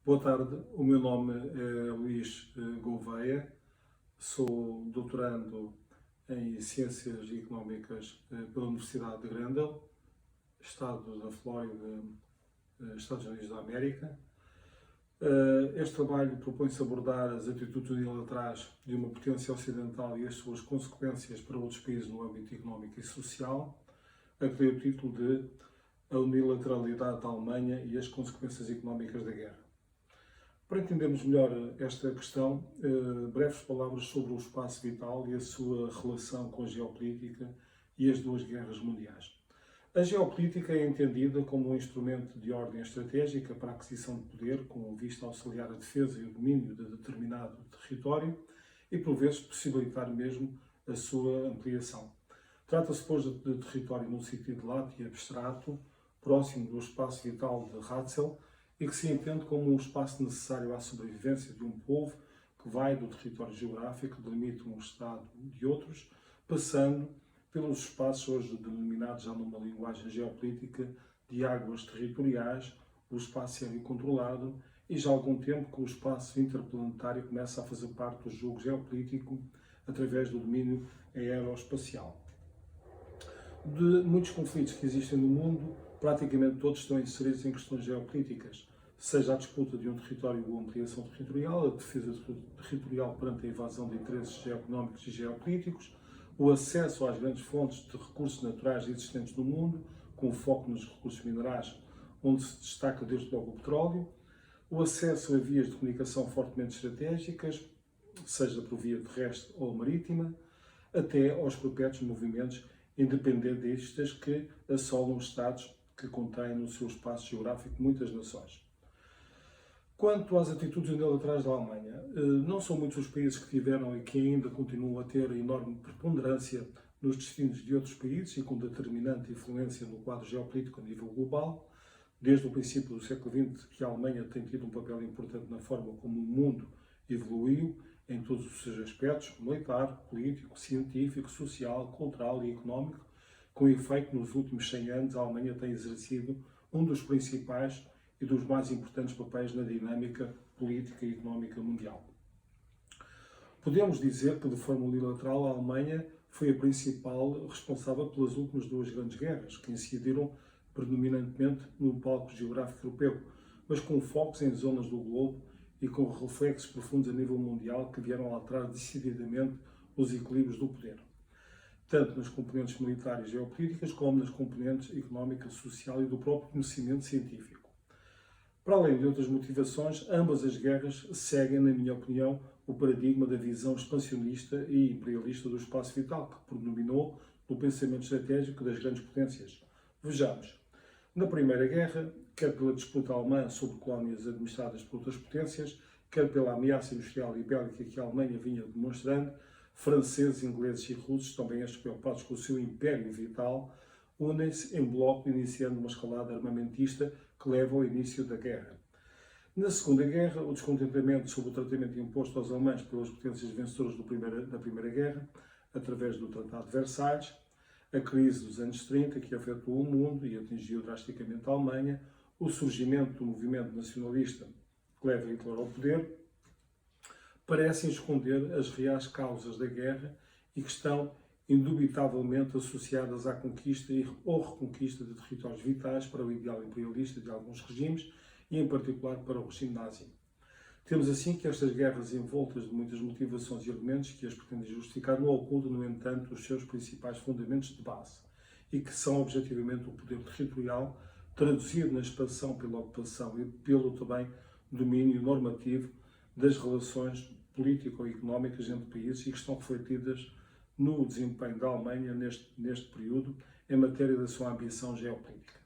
Boa tarde, o meu nome é Luís Gouveia, sou doutorando em Ciências Económicas pela Universidade de Grendel, Estado da Flórida, Estados Unidos da América. Este trabalho propõe-se abordar as atitudes unilaterais de uma potência ocidental e as suas consequências para outros países no âmbito económico e social, a que dei o título de A Unilateralidade da Alemanha e as Consequências Económicas da Guerra. Para entendermos melhor esta questão, breves palavras sobre o espaço vital e a sua relação com a geopolítica e as duas guerras mundiais. A geopolítica é entendida como um instrumento de ordem estratégica para a aquisição de poder, com vista a auxiliar a defesa e o domínio de determinado território e, por vezes, possibilitar mesmo a sua ampliação. Trata-se, pois, de território num sentido lato e abstrato, próximo do espaço vital de Ratzel, e que se entende como um espaço necessário à sobrevivência de um povo que vai do território geográfico que delimita um Estado de outros, passando pelos espaços hoje denominados já numa linguagem geopolítica de águas territoriais, o espaço aéreo controlado e já há algum tempo que o espaço interplanetário começa a fazer parte do jogo geopolítico através do domínio aeroespacial. De muitos conflitos que existem no mundo, praticamente todos estão inseridos em questões geopolíticas, seja a disputa de um território ou ampliação territorial, a defesa territorial perante a invasão de interesses geoeconómicos e geopolíticos, o acesso às grandes fontes de recursos naturais existentes no mundo, com foco nos recursos minerais, onde se destaca desde logo o petróleo, o acesso a vias de comunicação fortemente estratégicas, seja por via terrestre ou marítima, até aos perpétuos movimentos independentistas que assolam Estados que contêm no seu espaço geográfico muitas nações. Quanto às atitudes unilaterais da Alemanha, não são muitos os países que tiveram e que ainda continuam a ter enorme preponderância nos destinos de outros países e com determinante influência no quadro geopolítico a nível global. Desde o princípio do século XX que a Alemanha tem tido um papel importante na forma como o mundo evoluiu em todos os seus aspectos, militar, político, científico, social, cultural e económico. Com efeito, nos últimos 100 anos, a Alemanha tem exercido um dos principais e dos mais importantes papéis na dinâmica política e económica mundial. Podemos dizer que, de forma unilateral, a Alemanha foi a principal responsável pelas últimas duas grandes guerras, que incidiram predominantemente no palco geográfico europeu, mas com focos em zonas do globo e com reflexos profundos a nível mundial que vieram alterar decididamente os equilíbrios do poder, tanto nas componentes militares e geopolíticas como nas componentes económica, social e do próprio conhecimento científico. Para além de outras motivações, ambas as guerras seguem, na minha opinião, o paradigma da visão expansionista e imperialista do espaço vital, que predominou no pensamento estratégico das grandes potências. Vejamos, na Primeira Guerra, quer pela disputa alemã sobre colónias administradas por outras potências, quer pela ameaça industrial e bélica que a Alemanha vinha demonstrando, franceses, ingleses e russos, também estes preocupados com o seu império vital, unem-se em bloco, iniciando uma escalada armamentista que leva ao início da guerra. Na Segunda Guerra, o descontentamento sobre o tratamento imposto aos alemães pelas potências vencedoras da Primeira Guerra, através do Tratado de Versalhes, a crise dos anos 30, que afetou o mundo e atingiu drasticamente a Alemanha, o surgimento do movimento nacionalista que leva Hitler ao poder, parecem esconder as reais causas da guerra e que estão indubitavelmente associadas à conquista ou reconquista de territórios vitais para o ideal imperialista de alguns regimes e, em particular, para o regime nazi. Temos assim que estas guerras envoltas de muitas motivações e argumentos que as pretendem justificar não ocultam, no entanto, os seus principais fundamentos de base e que são, objetivamente, o poder territorial traduzido na expansão pela ocupação e pelo também domínio normativo das relações político-económicas entre países e que estão refletidas no desempenho da Alemanha neste período em matéria da sua ambição geopolítica.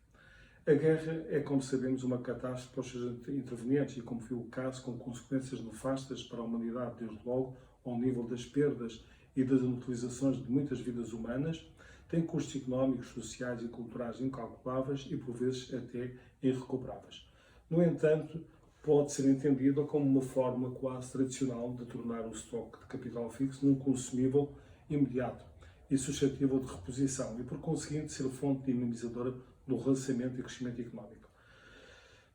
A guerra é, como sabemos, uma catástrofe para os seus intervenientes e, como foi o caso, com consequências nefastas para a humanidade, desde logo ao nível das perdas e das inutilizações de muitas vidas humanas, tem custos económicos, sociais e culturais incalculáveis e, por vezes, até irrecuperáveis. No entanto, pode ser entendida como uma forma quase tradicional de tornar o estoque de capital fixo num consumível imediato e suscetível de reposição e, por conseguinte, ser fonte dinamizadora do relançamento e crescimento económico.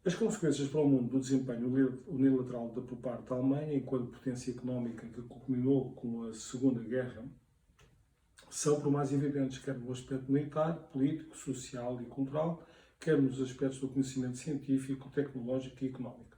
As consequências para o mundo do desempenho unilateral por parte da Alemanha, enquanto potência económica que culminou com a Segunda Guerra, são por mais evidentes, quer no aspecto militar, político, social e cultural, quer nos aspectos do conhecimento científico, tecnológico e económico.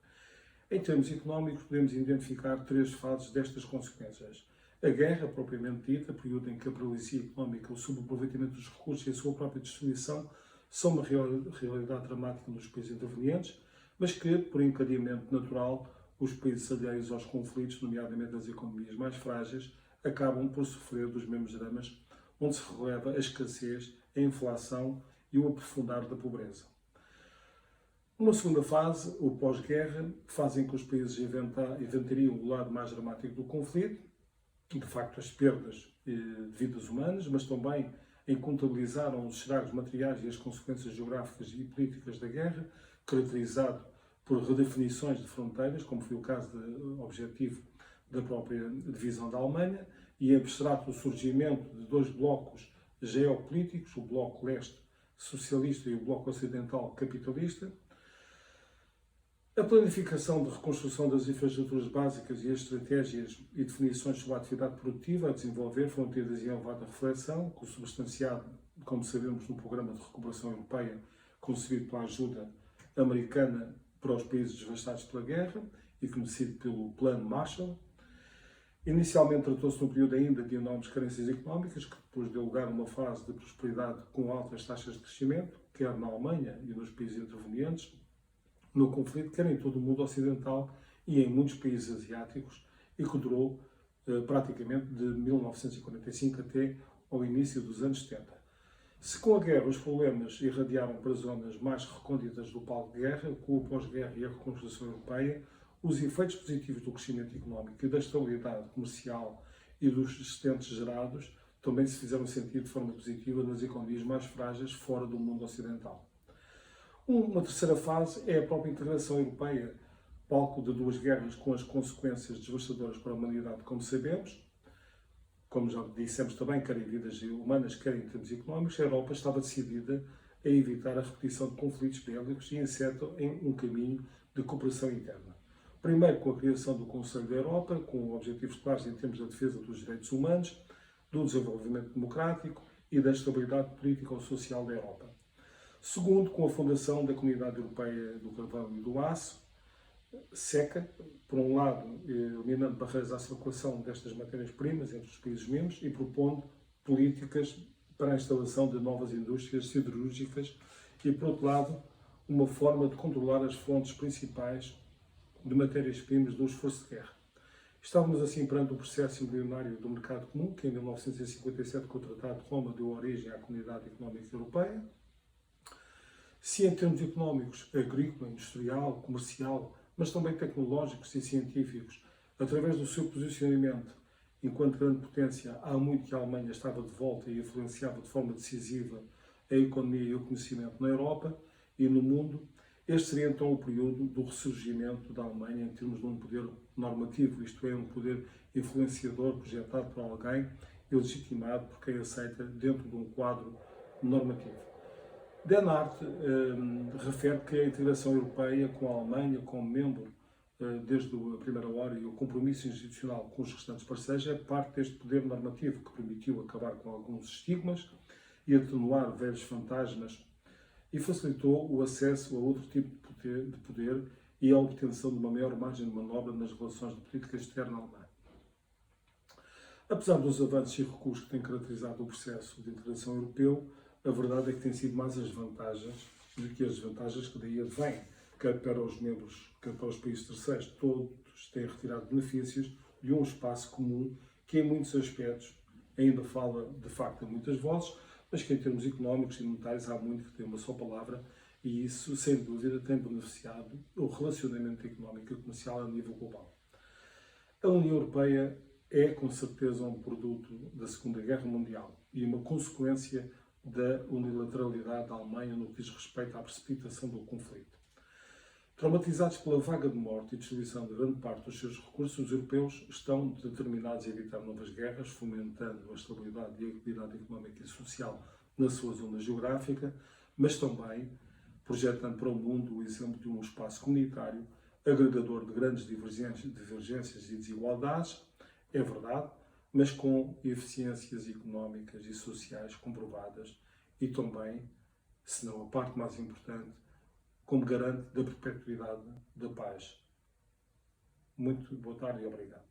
Em termos económicos, podemos identificar três fases destas consequências. A guerra, propriamente dita, período em que a paralisia económica, o subaproveitamento dos recursos e a sua própria destruição são uma realidade dramática nos países intervenientes, mas que, por encadeamento natural, os países alheios aos conflitos, nomeadamente as economias mais frágeis, acabam por sofrer dos mesmos dramas, onde se releva a escassez, a inflação e o aprofundar da pobreza. Uma segunda fase, o pós-guerra, faz em que os países inventariam o lado mais dramático do conflito, de facto as perdas de vidas humanas, mas também em contabilizaram os estragos materiais e as consequências geográficas e políticas da guerra, caracterizado por redefinições de fronteiras, como foi o caso objetivo da própria divisão da Alemanha, e abstrato o surgimento de dois blocos geopolíticos, o bloco leste socialista e o bloco ocidental capitalista. A planificação de reconstrução das infraestruturas básicas e as estratégias e definições sobre a atividade produtiva a desenvolver foram tidas em elevada reflexão, consubstanciado, como sabemos, no Programa de Recuperação Europeia, concebido pela ajuda americana para os países devastados pela guerra e conhecido pelo Plano Marshall. Inicialmente tratou-se de um período ainda de enormes carências económicas, que depois deu lugar a uma fase de prosperidade com altas taxas de crescimento, quer na Alemanha e nos países intervenientes, no conflito, quer em todo o mundo ocidental e em muitos países asiáticos, e que durou praticamente de 1945 até ao início dos anos 70. Se com a guerra os problemas irradiaram para zonas mais recônditas do palco de guerra, com o pós-guerra e a reconstrução europeia, os efeitos positivos do crescimento económico e da estabilidade comercial e dos excedentes gerados também se fizeram sentir de forma positiva nas economias mais frágeis fora do mundo ocidental. Uma terceira fase é a própria integração europeia, palco de duas guerras com as consequências devastadoras para a humanidade, como sabemos. Como já dissemos também, quer em vidas humanas, quer em termos económicos, a Europa estava decidida a evitar a repetição de conflitos bélicos e inserta em um caminho de cooperação interna. Primeiro, com a criação do Conselho da Europa, com objetivos claros em termos da defesa dos direitos humanos, do desenvolvimento democrático e da estabilidade política ou social da Europa. Segundo, com a fundação da Comunidade Europeia do Carvão e do Aço, SECA, por um lado, eliminando barreiras à circulação destas matérias-primas entre os países membros e propondo políticas para a instalação de novas indústrias siderúrgicas e, por outro lado, uma forma de controlar as fontes principais de matérias-primas do esforço de guerra. Estávamos assim perante o processo embrionário do mercado comum, que em 1957, com o Tratado de Roma, deu origem à Comunidade Económica Europeia. Se em termos económicos, agrícola, industrial, comercial, mas também tecnológicos e científicos, através do seu posicionamento enquanto grande potência, há muito que a Alemanha estava de volta e influenciava de forma decisiva a economia e o conhecimento na Europa e no mundo. Este seria então o período do ressurgimento da Alemanha em termos de um poder normativo, isto é, um poder influenciador projetado por alguém e legitimado por quem aceita dentro de um quadro normativo. Dennart refere que a integração europeia com a Alemanha como membro desde a primeira hora e o compromisso institucional com os restantes parceiros é parte deste poder normativo que permitiu acabar com alguns estigmas e atenuar velhos fantasmas e facilitou o acesso a outro tipo de poder e a obtenção de uma maior margem de manobra nas relações de política externa alemã. Apesar dos avanços e recuos que têm caracterizado o processo de integração europeu, a verdade é que têm sido mais as vantagens do que as desvantagens que daí advêm, quer para os membros, quer para os países terceiros. Todos têm retirado benefícios de um espaço comum que, em muitos aspectos, ainda fala de facto a muitas vozes, mas que, em termos económicos e monetários, há muito que tem uma só palavra e isso, sem dúvida, tem beneficiado o relacionamento económico e comercial a nível global. A União Europeia é, com certeza, um produto da Segunda Guerra Mundial e uma consequência da unilateralidade da Alemanha no que diz respeito à precipitação do conflito. Traumatizados pela vaga de morte e destruição de grande parte dos seus recursos, os europeus estão determinados a evitar novas guerras, fomentando a estabilidade e a equidade económica e social na sua zona geográfica, mas também projetando para o mundo o exemplo de um espaço comunitário agregador de grandes divergências e desigualdades, é verdade, mas com eficiências económicas e sociais comprovadas e também, se não a parte mais importante, como garante da perpetuidade da paz. Muito boa tarde e obrigado.